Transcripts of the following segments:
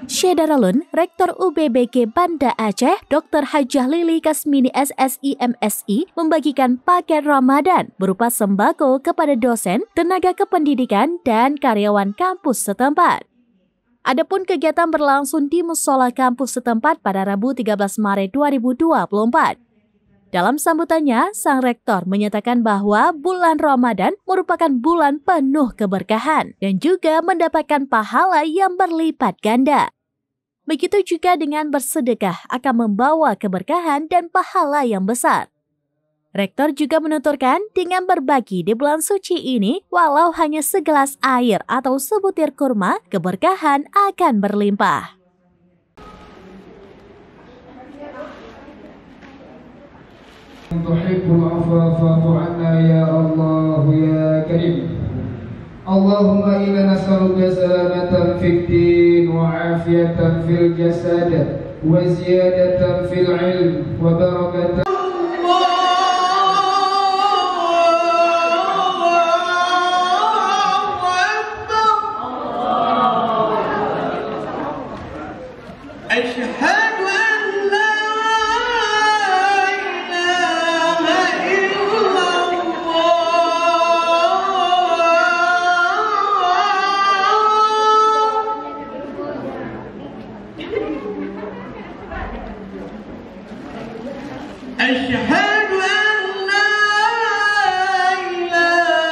Syederalun, Rektor UBBG Banda Aceh, Dr. Hajah Lili Kasmini SSI MSI, membagikan paket Ramadan berupa sembako kepada dosen, tenaga kependidikan, dan karyawan kampus setempat. Adapun kegiatan berlangsung di musola kampus setempat pada Rabu 13 Maret 2024. Dalam sambutannya, sang rektor menyatakan bahwa bulan Ramadan merupakan bulan penuh keberkahan dan juga mendapatkan pahala yang berlipat ganda. Begitu juga dengan bersedekah akan membawa keberkahan dan pahala yang besar. Rektor juga menuturkan dengan berbagi di bulan suci ini, walau hanya segelas air atau sebutir kurma, keberkahan akan berlimpah. Tuhibbul afwa fa'fu anna ya Allah ya Karim. Allahumma inna nas'aluka salamatan fid din wa afiyatan fil jasad wa ziyadatan fil ilm wa barakatan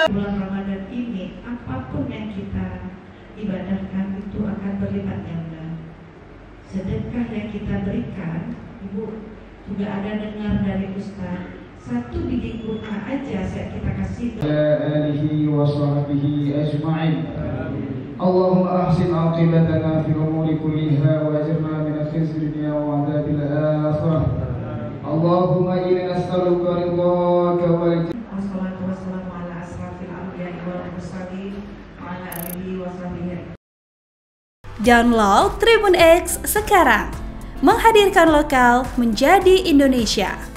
Bulan Ramadan ini, apapun yang kita ibadahkan itu akan berlipat ganda. Sedekah yang kita berikan, Ibu juga ada dengar dari Ustaz, 1 biji kurma aja kita kasih. alihi wa sahbihi ajma'in. Allahumma ahsin aqibatana fil umuri kulliha wa ajirna min khizyi dunya wa adzabil akhirah. Allahumma inna nas'aluka ridhaka wal wassalatu wassalamu ala asrafil anbiya'i wal mursalin wa ala alihi wa sahbihi. Download Tribun X sekarang, menghadirkan lokal menjadi Indonesia.